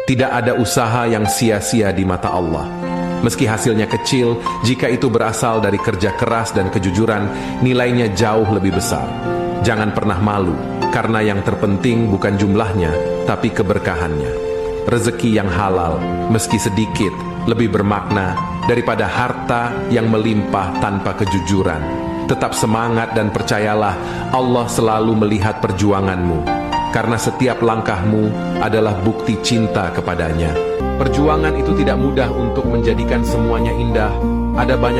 Tidak ada usaha yang sia-sia di mata Allah. Meski hasilnya kecil, jika itu berasal dari kerja keras dan kejujuran, nilainya jauh lebih besar. Jangan pernah malu, karena yang terpenting bukan jumlahnya, tapi keberkahannya. Rezeki yang halal, meski sedikit, lebih bermakna daripada harta yang melimpah tanpa kejujuran. Tetap semangat dan percayalah, Allah selalu melihat perjuanganmu. Karena setiap langkahmu adalah bukti cinta kepadanya. Perjuangan itu tidak mudah untuk menjadikan semuanya indah. Ada banyak